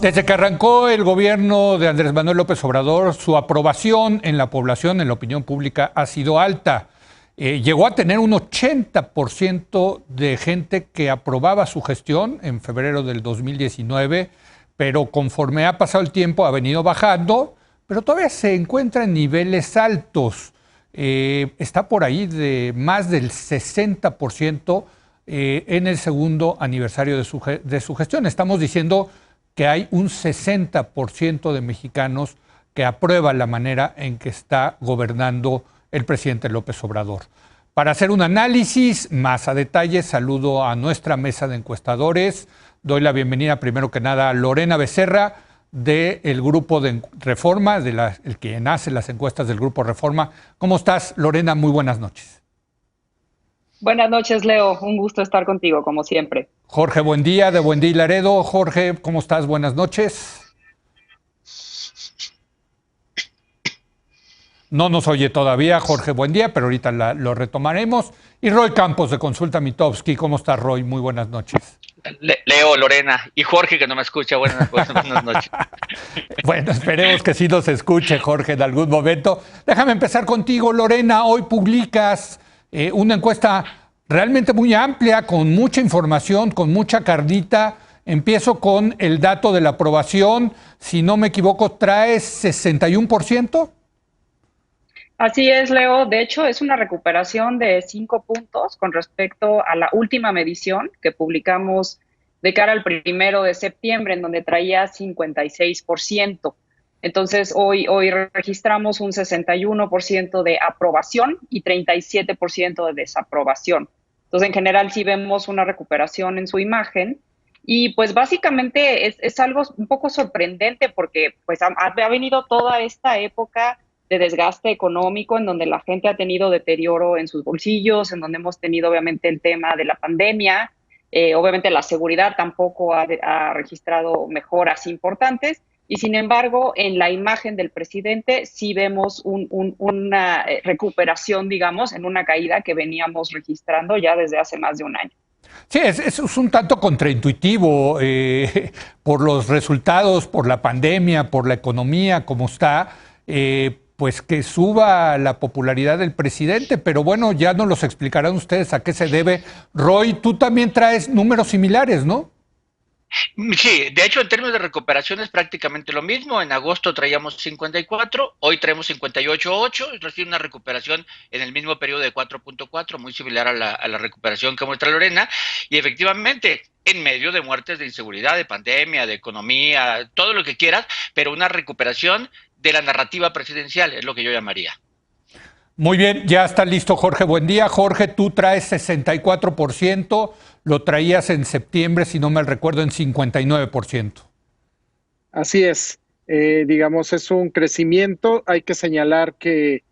Desde que arrancó el gobierno de Andrés Manuel López Obrador, su aprobación en la población, en la opinión pública, ha sido alta. Llegó a tener un 80% de gente que aprobaba su gestión en febrero del 2019, pero conforme ha pasado el tiempo ha venido bajando, pero todavía se encuentra en niveles altos. Está por ahí de más del 60% en el segundo aniversario de su gestión. Estamos diciendo que hay un 60% de mexicanos que aprueban la manera en que está gobernando el presidente López Obrador. Para hacer un análisis más a detalle, saludo a nuestra mesa de encuestadores. Doy la bienvenida primero que nada a Lorena Becerra del Grupo de Reforma, el que hace las encuestas del Grupo Reforma. ¿Cómo estás, Lorena? Muy buenas noches. Buenas noches, Leo. Un gusto estar contigo, como siempre. Jorge Buendía, de Buendía y Laredo. Jorge, ¿cómo estás? Buenas noches. No nos oye todavía Jorge Buendía, pero ahorita lo retomaremos. Y Roy Campos, de Consulta Mitofsky. ¿Cómo estás, Roy? Muy buenas noches. Leo, Lorena y Jorge, que no me escucha. Buenas noches. Bueno, esperemos que sí nos escuche, Jorge, en algún momento. Déjame empezar contigo, Lorena. Hoy publicas una encuesta realmente muy amplia, con mucha información, con mucha carnita. Empiezo con el dato de la aprobación. Si no me equivoco, traes 61%. Así es, Leo. De hecho, es una recuperación de 5 puntos con respecto a la última medición que publicamos de cara al 1 de septiembre, en donde traía 56%. Entonces, hoy registramos un 61% de aprobación y 37% de desaprobación. Entonces, en general, sí vemos una recuperación en su imagen. Y pues básicamente es algo un poco sorprendente porque pues ha venido toda esta época de desgaste económico en donde la gente ha tenido deterioro en sus bolsillos, en donde hemos tenido obviamente el tema de la pandemia, obviamente la seguridad tampoco ha registrado mejoras importantes. Y sin embargo, en la imagen del presidente sí vemos una recuperación, digamos, en una caída que veníamos registrando ya desde hace más de un año. Sí, es un tanto contraintuitivo por los resultados, por la pandemia, por la economía, como está, pues que suba la popularidad del presidente. Pero bueno, ya nos los explicarán ustedes a qué se debe. Roy, tú también traes números similares, ¿no? Sí, de hecho, en términos de recuperación es prácticamente lo mismo. En agosto traíamos 54, hoy traemos 58.8, es decir, una recuperación en el mismo periodo de 4.4, muy similar a la recuperación que muestra Lorena. Y efectivamente, en medio de muertes de inseguridad, de pandemia, de economía, todo lo que quieras, pero una recuperación de la narrativa presidencial, es lo que yo llamaría. Muy bien, ya está listo Jorge. Buen día, Jorge. Tú traes 64%, lo traías en septiembre, si no me recuerdo, en 59%. Así es, digamos, es un crecimiento. Hay que señalar que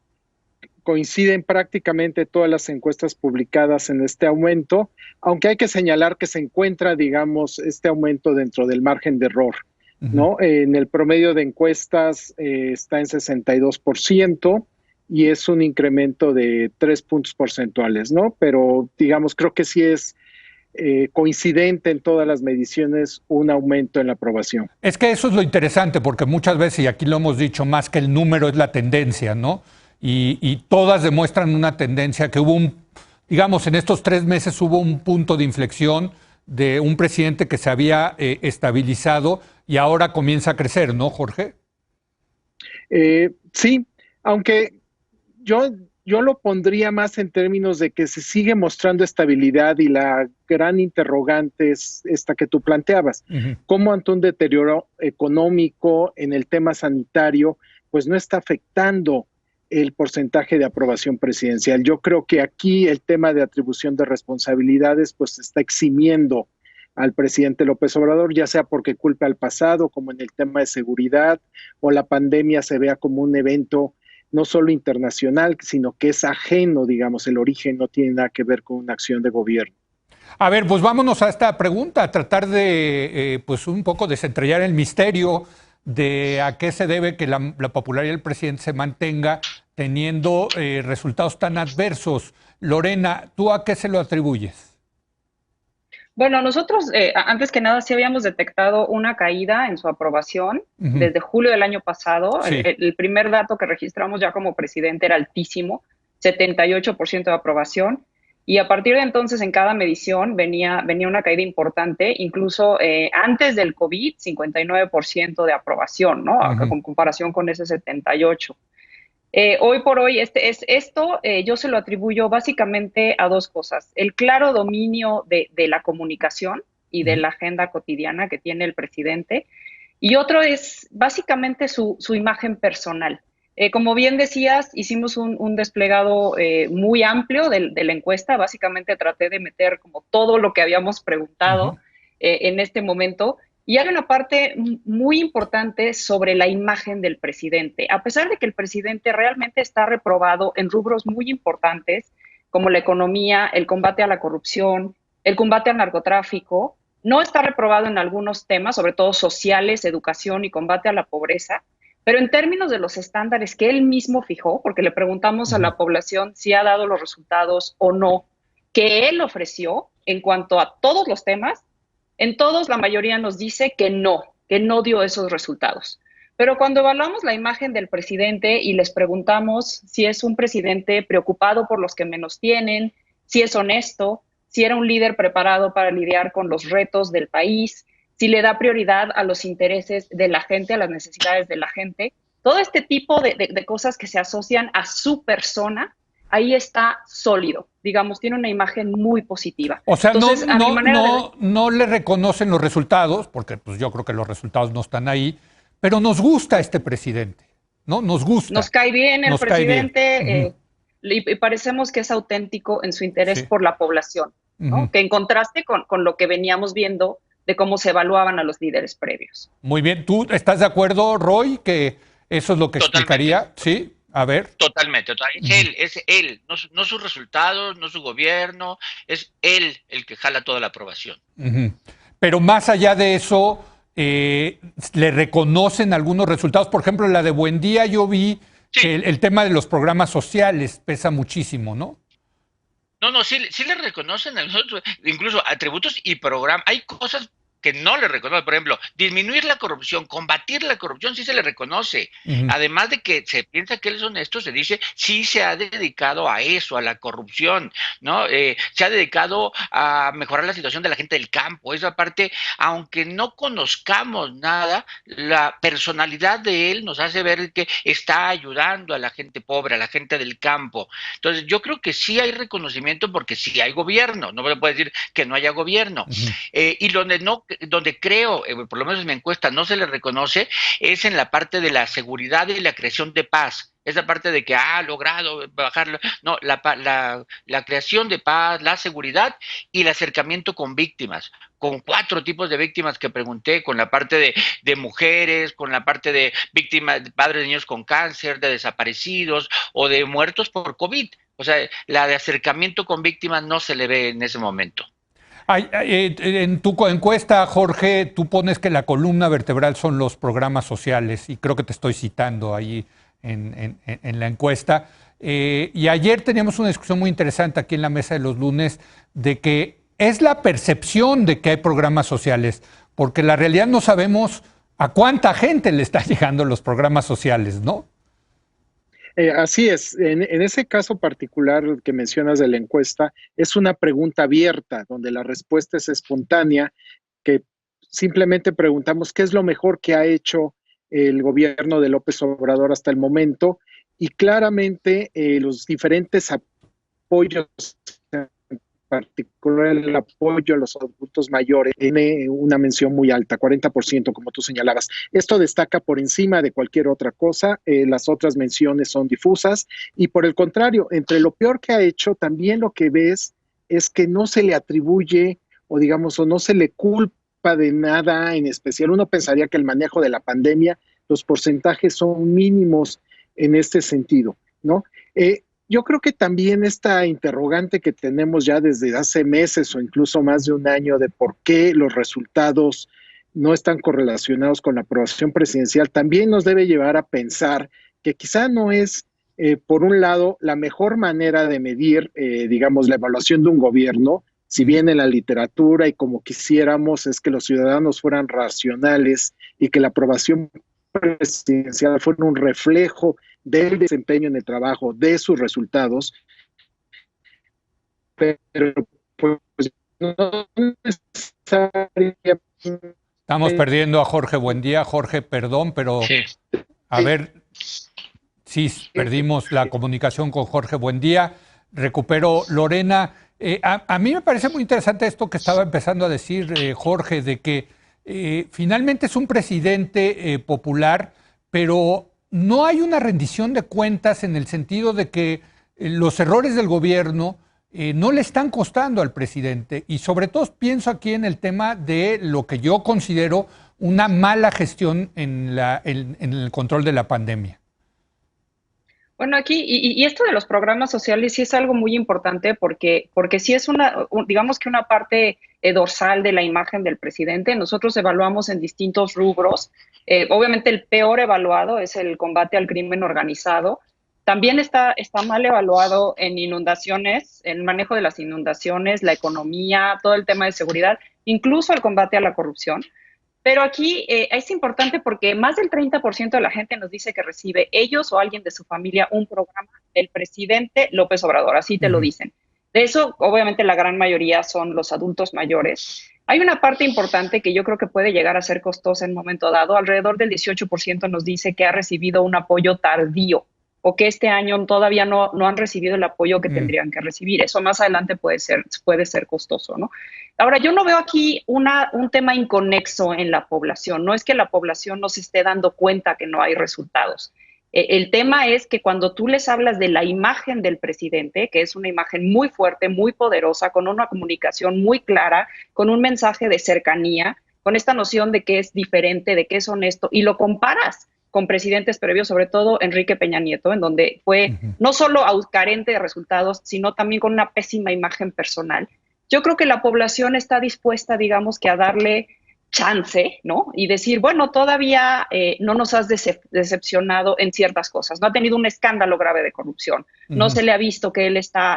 coinciden prácticamente todas las encuestas publicadas en este aumento, aunque hay que señalar que se encuentra, digamos, este aumento dentro del margen de error, ¿no? En el promedio de encuestas está en 62%. Y es un incremento de 3 puntos porcentuales, ¿no? Pero, digamos, creo que sí es coincidente en todas las mediciones un aumento en la aprobación. Es que eso es lo interesante, porque muchas veces, y aquí lo hemos dicho, más que el número es la tendencia, ¿no? Y todas demuestran una tendencia que hubo digamos, en estos 3 meses hubo un punto de inflexión de un presidente que se había estabilizado y ahora comienza a crecer, ¿no, Jorge? Sí, aunque yo lo pondría más en términos de que se sigue mostrando estabilidad, y la gran interrogante es esta que tú planteabas. Cómo ante un deterioro económico en el tema sanitario, pues no está afectando el porcentaje de aprobación presidencial. Yo creo que aquí el tema de atribución de responsabilidades pues está eximiendo al presidente López Obrador, ya sea porque culpa al pasado, como en el tema de seguridad, o la pandemia se vea como un evento no solo internacional, sino que es ajeno, digamos, el origen no tiene nada que ver con una acción de gobierno. A ver, pues vámonos a esta pregunta, a tratar de, pues un poco desentrañar el misterio de a qué se debe que la popularidad del presidente se mantenga teniendo resultados tan adversos. Lorena, ¿tú a qué se lo atribuyes? Bueno, nosotros antes que nada sí habíamos detectado una caída en su aprobación desde julio del año pasado. Sí. El primer dato que registramos ya como presidente era altísimo, 78% de aprobación. Y a partir de entonces en cada medición venía una caída importante, incluso antes del COVID, 59% de aprobación, ¿no? Con comparación con ese 78%. Hoy por hoy, esto yo se lo atribuyo básicamente a dos cosas. El claro dominio de la comunicación y de la agenda cotidiana que tiene el presidente. Y otro es básicamente su imagen personal. Como bien decías, hicimos un desplegado muy amplio de la encuesta. Básicamente traté de meter como todo lo que habíamos preguntado en este momento. Y hay una parte muy importante sobre la imagen del presidente. A pesar de que el presidente realmente está reprobado en rubros muy importantes, como la economía, el combate a la corrupción, el combate al narcotráfico, no está reprobado en algunos temas, sobre todo sociales, educación y combate a la pobreza, pero en términos de los estándares que él mismo fijó, porque le preguntamos a la población si ha dado los resultados o no, que él ofreció en cuanto a todos los temas, en todos la mayoría nos dice que no dio esos resultados. Pero cuando evaluamos la imagen del presidente y les preguntamos si es un presidente preocupado por los que menos tienen, si es honesto, si era un líder preparado para lidiar con los retos del país, si le da prioridad a los intereses de la gente, a las necesidades de la gente, todo este tipo de cosas que se asocian a su persona, ahí está sólido, digamos, tiene una imagen muy positiva. O sea, entonces, no le reconocen los resultados, porque pues yo creo que los resultados no están ahí, pero nos gusta este presidente, ¿no? Nos gusta. Nos cae bien el presidente y parecemos que es auténtico en su interés por la población, ¿no? Que en contraste con lo que veníamos viendo de cómo se evaluaban a los líderes previos. Muy bien. ¿Tú estás de acuerdo, Roy, que eso es lo que explicaría? Sí. A ver. Totalmente. Es él, no sus resultados, no su gobierno, es él el que jala toda la aprobación. Pero más allá de eso, le reconocen algunos resultados. Por ejemplo, la de Buendía yo vi que el tema de los programas sociales pesa muchísimo, ¿no? No, sí le reconocen a nosotros, incluso atributos y programas. Hay cosas que no le reconoce, por ejemplo, disminuir la corrupción, combatir la corrupción, sí se le reconoce. Además de que se piensa que él es honesto, se dice, sí se ha dedicado a eso, a la corrupción, ¿no? Se ha dedicado a mejorar la situación de la gente del campo. Esa parte, aunque no conozcamos nada, la personalidad de él nos hace ver que está ayudando a la gente pobre, a la gente del campo. Entonces, yo creo que sí hay reconocimiento porque sí hay gobierno, no me puede decir que no haya gobierno. Y donde creo, por lo menos en mi encuesta, no se le reconoce, es en la parte de la seguridad y la creación de paz. Esa parte de que ha logrado bajarlo. No, la creación de paz, la seguridad y el acercamiento con víctimas. Con 4 tipos de víctimas que pregunté, con la parte de mujeres, con la parte de víctimas, de padres de niños con cáncer, de desaparecidos o de muertos por COVID. O sea, la de acercamiento con víctimas no se le ve en ese momento. En tu encuesta, Jorge, tú pones que la columna vertebral son los programas sociales y creo que te estoy citando ahí en la encuesta. Y ayer teníamos una discusión muy interesante aquí en la mesa de los lunes de que es la percepción de que hay programas sociales, porque la realidad no sabemos a cuánta gente le están llegando los programas sociales, ¿no? Así es. En ese caso particular que mencionas de la encuesta, es una pregunta abierta, donde la respuesta es espontánea, que simplemente preguntamos qué es lo mejor que ha hecho el gobierno de López Obrador hasta el momento, y claramente los diferentes apoyos, en particular el apoyo a los adultos mayores, tiene una mención muy alta, 40%, como tú señalabas. Esto destaca por encima de cualquier otra cosa. Las otras menciones son difusas y, por el contrario, entre lo peor que ha hecho, también lo que ves es que no se le atribuye o digamos, o no se le culpa de nada en especial. Uno pensaría que el manejo de la pandemia, los porcentajes son mínimos en este sentido, ¿no? Yo creo que también esta interrogante que tenemos ya desde hace meses o incluso más de un año de por qué los resultados no están correlacionados con la aprobación presidencial, también nos debe llevar a pensar que quizá no es, por un lado, la mejor manera de medir, digamos, la evaluación de un gobierno, Si bien en la literatura y como quisiéramos es que los ciudadanos fueran racionales y que la aprobación presidencial fuera un reflejo del desempeño en el trabajo, de sus resultados, pero pues no necesariamente. Estamos perdiendo a Jorge Buendía. Jorge, perdón, pero Sí. a ver, sí, perdimos la comunicación con Jorge Buendía. Recupero Lorena. A mí me parece muy interesante esto que estaba empezando a decir Jorge, de que finalmente es un presidente popular, pero no hay una rendición de cuentas en el sentido de que los errores del gobierno no le están costando al presidente. Y sobre todo pienso aquí en el tema de lo que yo considero una mala gestión en el control de la pandemia. Bueno, aquí, y esto de los programas sociales sí es algo muy importante porque sí es digamos que una parte dorsal de la imagen del presidente. Nosotros evaluamos en distintos rubros. Obviamente el peor evaluado es el combate al crimen organizado. También está mal evaluado en inundaciones, el manejo de las inundaciones, la economía, todo el tema de seguridad, incluso el combate a la corrupción. Pero aquí es importante porque más del 30% de la gente nos dice que recibe ellos o alguien de su familia un programa del presidente López Obrador, así te lo dicen. De eso, obviamente, la gran mayoría son los adultos mayores. Hay una parte importante que yo creo que puede llegar a ser costosa en un momento dado. Alrededor del 18% nos dice que ha recibido un apoyo tardío o que este año todavía no han recibido el apoyo que tendrían que recibir. Eso más adelante puede ser costoso, ¿no? Ahora, yo no veo aquí un tema inconexo en la población. No es que la población no se esté dando cuenta que no hay resultados. El tema es que cuando tú les hablas de la imagen del presidente, que es una imagen muy fuerte, muy poderosa, con una comunicación muy clara, con un mensaje de cercanía, con esta noción de que es diferente, de que es honesto, y lo comparas con presidentes previos, sobre todo Enrique Peña Nieto, en donde fue no solo carente de resultados, sino también con una pésima imagen personal. Yo creo que la población está dispuesta, digamos, que a darle chance, ¿no? Y decir, bueno, todavía no nos has decepcionado en ciertas cosas. No ha tenido un escándalo grave de corrupción. No se le ha visto que él está,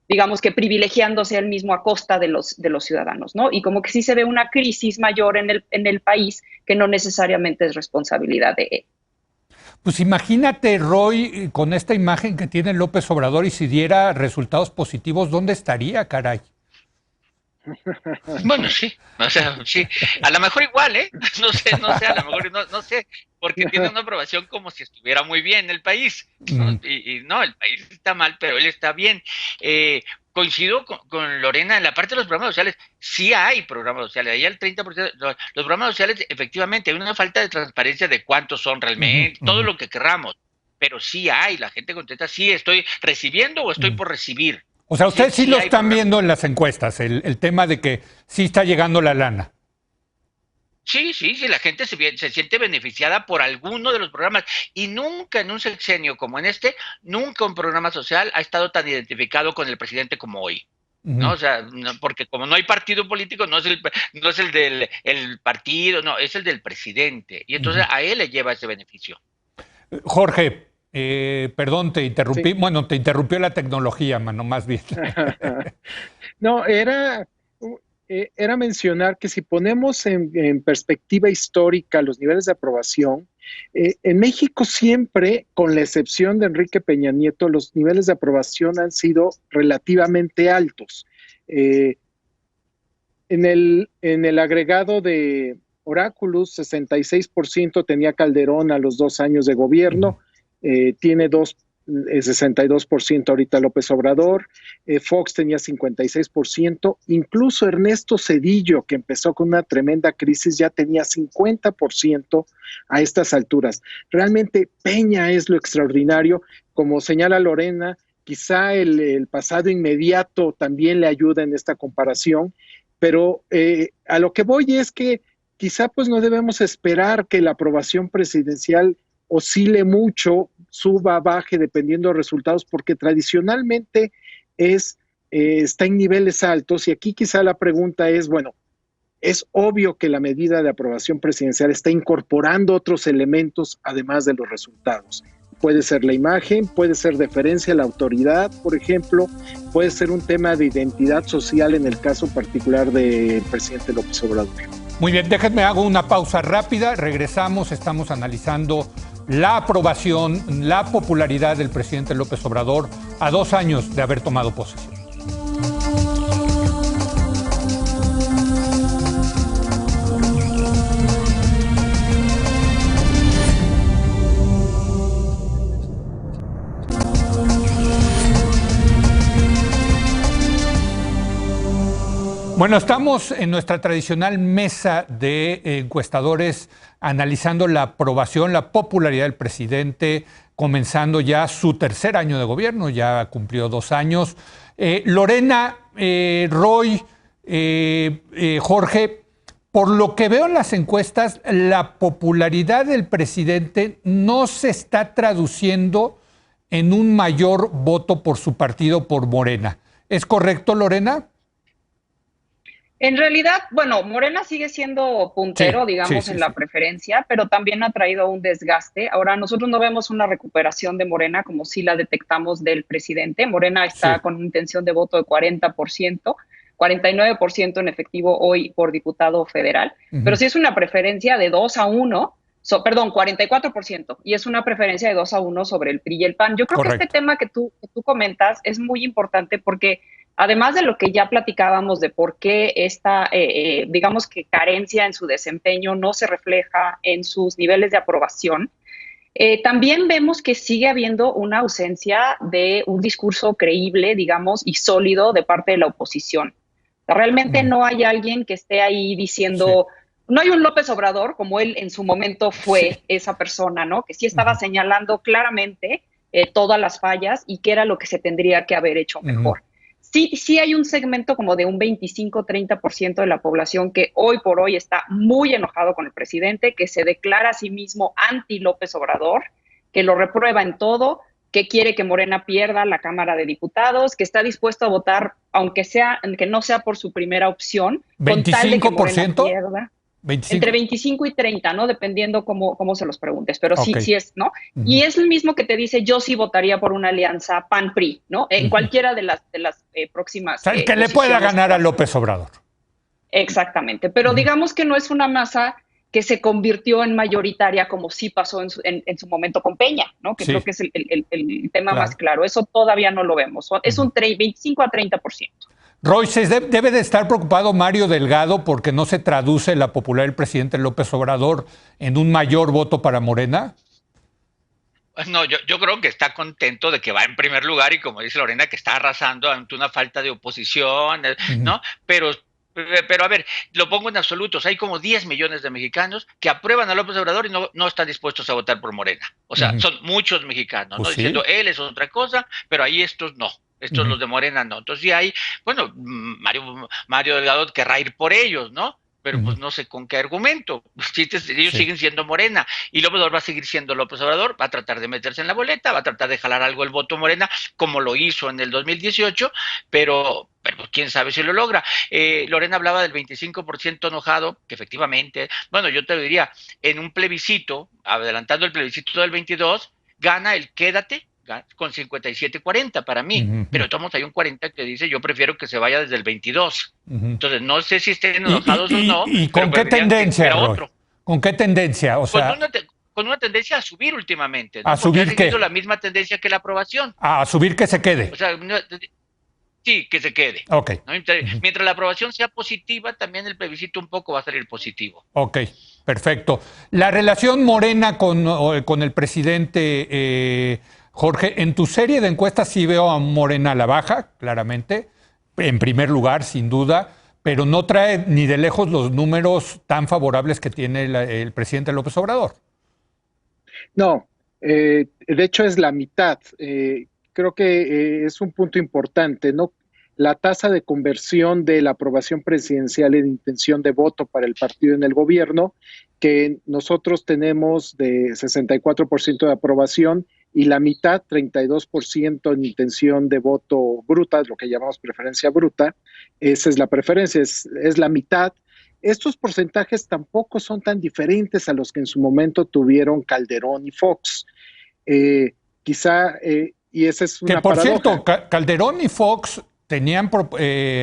digamos que privilegiándose él mismo a costa de los ciudadanos, ¿no? Y como que sí se ve una crisis mayor en el país que no necesariamente es responsabilidad de él. Pues imagínate, Roy, con esta imagen que tiene López Obrador y si diera resultados positivos, ¿dónde estaría, caray? Bueno, sí, o sea, sí, a lo mejor igual, no sé, a lo mejor no sé, porque tiene una aprobación como si estuviera muy bien el país, ¿no? Y no, el país está mal, pero él está bien. Coincido con Lorena en la parte de los programas sociales. Sí hay programas sociales, ahí el 30%, los programas sociales, efectivamente, hay una falta de transparencia de cuántos son realmente, todo lo que querramos, pero sí hay, la gente contesta, sí, estoy recibiendo o estoy por recibir. O sea, ustedes sí lo están viendo en las encuestas, el tema de que sí está llegando la lana. Sí, la gente se siente beneficiada por alguno de los programas y nunca en un sexenio como en nunca un programa social ha estado tan identificado con el presidente como hoy. ¿No? O sea, porque como no hay partido político, no es el del partido, no, es el del presidente. Y entonces a él le lleva ese beneficio. Jorge, perdón, te interrumpí. Sí. Bueno, te interrumpió la tecnología, mano, más bien. No, era mencionar que si ponemos en perspectiva histórica los niveles de aprobación, en México siempre, con la excepción de Enrique Peña Nieto, los niveles de aprobación han sido relativamente altos. En el agregado de Oráculos, 66% tenía Calderón a los 2 años de gobierno, tiene 62% ahorita López Obrador, Fox tenía 56%, incluso Ernesto Zedillo, que empezó con una tremenda crisis, ya tenía 50% a estas alturas. Realmente Peña es lo extraordinario, como señala Lorena, quizá el pasado inmediato también le ayuda en esta comparación, pero a lo que voy es que quizá pues no debemos esperar que la aprobación presidencial oscile mucho, suba, baje, dependiendo de los resultados, porque tradicionalmente está en niveles altos, y aquí quizá la pregunta es, bueno, es obvio que la medida de aprobación presidencial está incorporando otros elementos además de los resultados. Puede ser la imagen, puede ser deferencia a la autoridad, por ejemplo, puede ser un tema de identidad social en el caso particular del presidente López Obrador. Muy bien, déjenme hago una pausa rápida, regresamos, estamos analizando la aprobación, la popularidad del presidente López Obrador a 2 años de haber tomado posesión. Bueno, estamos en nuestra tradicional mesa de encuestadores analizando la aprobación, la popularidad del presidente, comenzando ya su 3er año de gobierno, ya cumplió 2 años. Lorena, Roy, Jorge, por lo que veo en las encuestas, la popularidad del presidente no se está traduciendo en un mayor voto por su partido, por Morena. ¿Es correcto, Lorena? En realidad, bueno, Morena sigue siendo puntero, digamos, en la preferencia, pero también ha traído un desgaste. Ahora, nosotros no vemos una recuperación de Morena como sí la detectamos del presidente. Morena está con una intención de voto de 40%, 49% en efectivo hoy por diputado federal, pero sí es una preferencia de 2-1, 44%, y es una preferencia de 2-1 sobre el PRI y el PAN. Yo creo que este tema que tú comentas es muy importante porque además de lo que ya platicábamos de por qué esta, digamos que carencia en su desempeño no se refleja en sus niveles de aprobación, también vemos que sigue habiendo una ausencia de un discurso creíble, digamos, y sólido de parte de la oposición. Realmente no hay alguien que esté ahí diciendo... No hay un López Obrador, como él en su momento fue esa persona, ¿no? Que sí estaba señalando claramente todas las fallas y qué era lo que se tendría que haber hecho mejor. Sí hay un segmento como de un 25-30% de la población que hoy por hoy está muy enojado con el presidente, que se declara a sí mismo anti-López Obrador, que lo reprueba en todo, que quiere que Morena pierda la Cámara de Diputados, que está dispuesto a votar, aunque no sea por su primera opción, con tal de que Morena pierda. 25. Entre 25 y 30, ¿no? Dependiendo cómo se los preguntes, pero sí es, ¿no? Y es el mismo que te dice, yo sí votaría por una alianza PAN-PRI, ¿no? En cualquiera de las próximas... O sea, el que le pueda ganar a López Obrador. Exactamente, pero digamos que no es una masa que se convirtió en mayoritaria como sí pasó en su momento con Peña, ¿no? Que creo que es el tema más claro. Eso todavía no lo vemos. Es un 25 a 30%. Roy, ¿debe de estar preocupado Mario Delgado porque no se traduce la popularidad del presidente López Obrador en un mayor voto para Morena? No, yo creo que está contento de que va en primer lugar y como dice Lorena, que está arrasando ante una falta de oposición, ¿no? Pero a ver, lo pongo en absolutos, hay como 10 millones de mexicanos que aprueban a López Obrador y no están dispuestos a votar por Morena. O sea, son muchos mexicanos, ¿no? Diciendo, él es otra cosa, pero ahí estos no. Estos los de Morena no. Entonces sí hay, bueno, Mario Delgado querrá ir por ellos, ¿no? Pero pues no sé con qué argumento. Ellos siguen siendo Morena y López Obrador va a seguir siendo López Obrador, va a tratar de meterse en la boleta, va a tratar de jalar algo el voto Morena, como lo hizo en el 2018, pero quién sabe si lo logra. Lorena hablaba del 25% enojado, que efectivamente, bueno, yo te lo diría, en un plebiscito, adelantando el plebiscito del 22, gana el quédate, con 57-40 para mí, pero todos hay un 40 que dice yo prefiero que se vaya desde el 22. Entonces no sé si estén enojados o no. ¿Y con qué tendencia, Roy? ¿Con qué tendencia? O sea, con una tendencia a subir últimamente, ¿no? ¿A subir qué? La misma tendencia que la aprobación. A subir que se quede. O sea, sí, que se quede. Ok. ¿No? Mientras la aprobación sea positiva, también el plebiscito un poco va a salir positivo. Ok, perfecto. La relación Morena con el presidente... Jorge, en tu serie de encuestas sí veo a Morena a la baja, claramente, en primer lugar, sin duda, pero no trae ni de lejos los números tan favorables que tiene el presidente López Obrador. No, de hecho es la mitad. Creo que es un punto importante, ¿no? La tasa de conversión de la aprobación presidencial en intención de voto para el partido en el gobierno, que nosotros tenemos de 64% de aprobación, y la mitad, 32% en intención de voto bruta, lo que llamamos preferencia bruta. Esa es la preferencia, es la mitad. Estos porcentajes tampoco son tan diferentes a los que en su momento tuvieron Calderón y Fox. quizá, y esa es una que por paradoja. cierto, Calderón y Fox tenían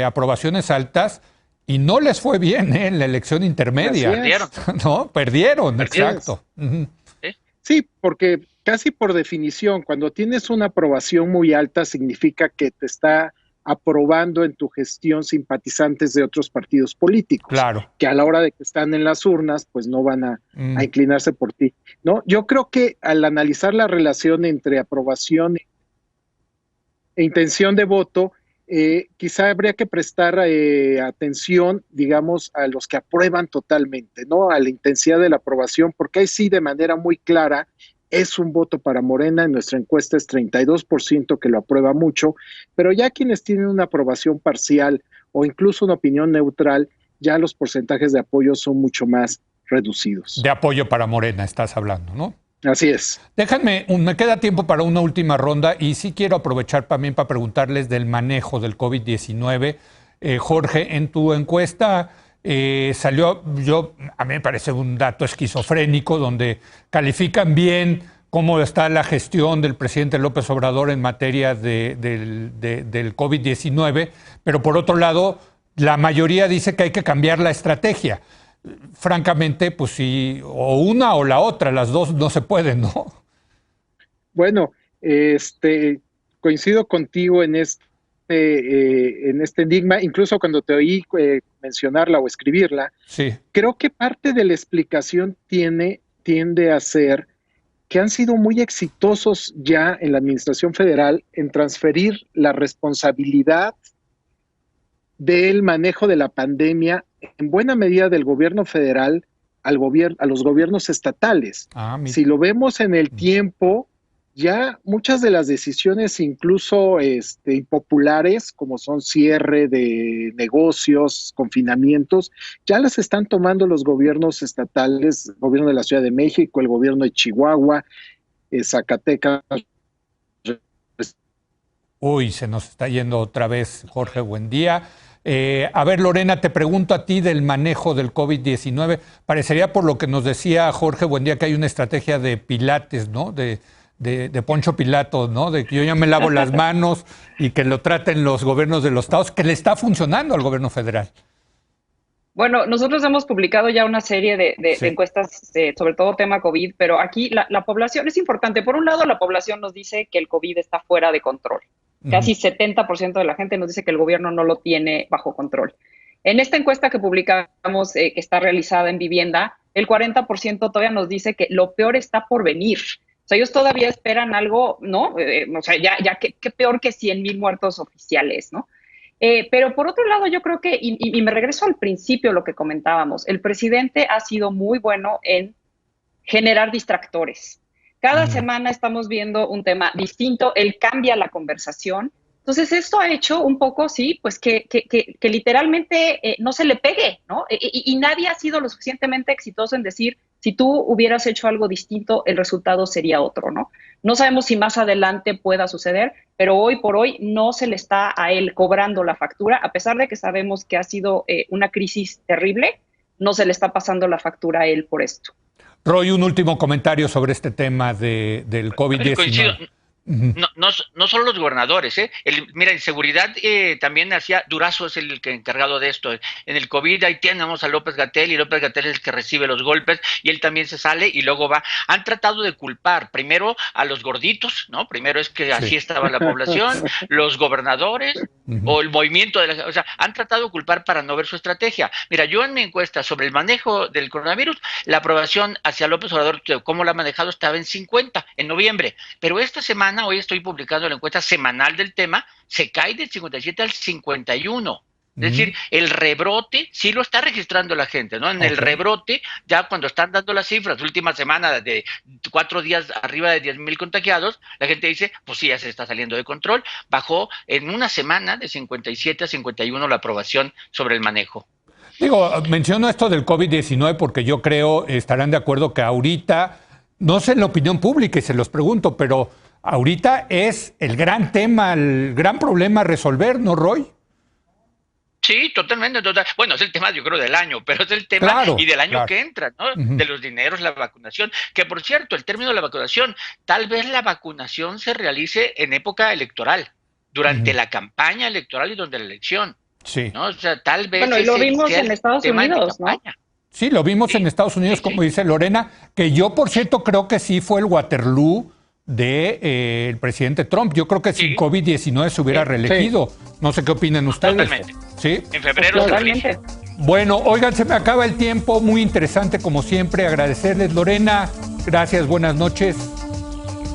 aprobaciones altas y no les fue bien en la elección intermedia. Perdieron. ¿No? Perdieron, Así exacto. Sí, porque casi por definición, cuando tienes una aprobación muy alta, significa que te está aprobando en tu gestión simpatizantes de otros partidos políticos, Claro. que a la hora de que están en las urnas, pues no van a inclinarse por ti, ¿no? Yo creo que al analizar la relación entre aprobación e intención de voto, quizá habría que prestar atención, digamos, a los que aprueban totalmente, ¿no? A la intensidad de la aprobación, porque ahí sí, de manera muy clara, es un voto para Morena. En nuestra encuesta es 32% que lo aprueba mucho, pero ya quienes tienen una aprobación parcial o incluso una opinión neutral, ya los porcentajes de apoyo son mucho más reducidos. De apoyo para Morena estás hablando, ¿no? Así es. Déjenme, me queda tiempo para una última ronda y sí quiero aprovechar también para preguntarles del manejo del COVID-19. Jorge, en tu encuesta salió, a mí me parece un dato esquizofrénico, donde califican bien cómo está la gestión del presidente López Obrador en materia del COVID-19, pero por otro lado, la mayoría dice que hay que cambiar la estrategia. Francamente, pues sí, o una o la otra, las dos no se pueden, ¿no? Bueno, coincido contigo en este enigma, incluso cuando te oí mencionarla o escribirla. Sí. Creo que parte de la explicación tiende a ser que han sido muy exitosos ya en la administración federal en transferir la responsabilidad del manejo de la pandemia en buena medida del gobierno federal a los gobiernos estatales. Si lo vemos en el tiempo, ya muchas de las decisiones, incluso impopulares, como son cierre de negocios, confinamientos, ya las están tomando los gobiernos estatales, el gobierno de la Ciudad de México, el gobierno de Chihuahua, Zacatecas. Uy, se nos está yendo otra vez, Jorge, buen día. A ver, Lorena, te pregunto a ti del manejo del COVID-19. Parecería, por lo que nos decía Jorge Buendía, que hay una estrategia de Pilates, ¿no? De Poncho Pilato, ¿no? De que yo ya me lavo las manos y que lo traten los gobiernos de los estados, que le está funcionando al gobierno federal. Bueno, nosotros hemos publicado ya una serie de encuestas, sobre todo tema COVID, pero aquí la población es importante. Por un lado, la población nos dice que el COVID está fuera de control. Casi 70% de la gente nos dice que el gobierno no lo tiene bajo control. En esta encuesta que publicamos, que está realizada en vivienda, el 40% todavía nos dice que lo peor está por venir. O sea, ellos todavía esperan algo, ¿no? O sea, ya qué peor que 100,000 muertos oficiales, ¿no? Pero por otro lado, yo creo que, y me regreso al principio, lo que comentábamos, el presidente ha sido muy bueno en generar distractores. Cada semana estamos viendo un tema distinto, él cambia la conversación. Entonces, esto ha hecho un poco, sí, pues que literalmente no se le pegue, ¿no? Y nadie ha sido lo suficientemente exitoso en decir, si tú hubieras hecho algo distinto, el resultado sería otro, ¿no? No sabemos si más adelante pueda suceder, pero hoy por hoy no se le está a él cobrando la factura, a pesar de que sabemos que ha sido una crisis terrible, no se le está pasando la factura a él por esto. Roy, un último comentario sobre este tema del COVID-19. No solo los gobernadores, mira, en seguridad también Durazo es el encargado de esto. En el COVID ahí tenemos a López-Gatell, y López-Gatell es el que recibe los golpes, y él también se sale y luego va. Han tratado de culpar primero a los gorditos, ¿no? Primero es que así estaba la población, los gobernadores o el movimiento o sea, han tratado de culpar para no ver su estrategia. Mira, yo en mi encuesta sobre el manejo del coronavirus, la aprobación hacia López Obrador, cómo lo ha manejado, estaba en 50 en noviembre, pero esta semana, hoy estoy publicando la encuesta semanal del tema, se cae del 57 al 51. Es decir, el rebrote sí lo está registrando la gente, ¿no? En el rebrote, ya cuando están dando las cifras, última semana de 4 días arriba de 10,000 contagiados, la gente dice, pues sí, ya se está saliendo de control. Bajó en una semana de 57 a 51 la aprobación sobre el manejo. Digo, menciono esto del COVID-19 porque yo creo, estarán de acuerdo que ahorita, no sé en la opinión pública y se los pregunto, pero ahorita es el gran tema, el gran problema a resolver, ¿no, Roy? Sí, totalmente, total. Bueno, es el tema, yo creo, del año, pero es el tema y del año que entra, ¿no? De los dineros, la vacunación. Que, por cierto, el término de la vacunación, tal vez la vacunación se realice en época electoral, durante la campaña electoral y durante la elección. Sí. ¿No? O sea, tal vez... Bueno, y lo vimos en Estados Unidos, ¿no? Sí, lo vimos en Estados Unidos, como dice Lorena, que yo, por cierto, creo que sí fue el Waterloo del presidente Trump. Yo creo que sin COVID-19 se hubiera reelegido. No sé qué opinan ustedes. Totalmente. ¿Sí? En febrero. Totalmente. Bueno, oigan, se me acaba el tiempo. Muy interesante, como siempre. Agradecerles, Lorena. Gracias, buenas noches.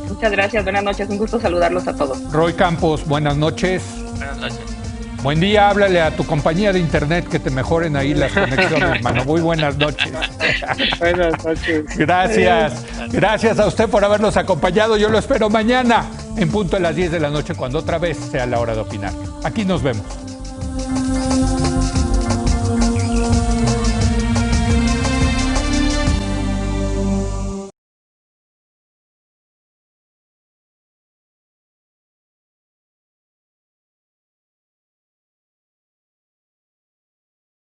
Muchas gracias, buenas noches. Un gusto saludarlos a todos. Roy Campos, buenas noches. Buenas noches. Buen día, háblale a tu compañía de internet que te mejoren ahí las conexiones, hermano. Muy buenas noches. Buenas noches. Gracias. Gracias a usted por habernos acompañado. Yo lo espero mañana en punto de las 10 de la noche, cuando otra vez sea la hora de opinar. Aquí nos vemos.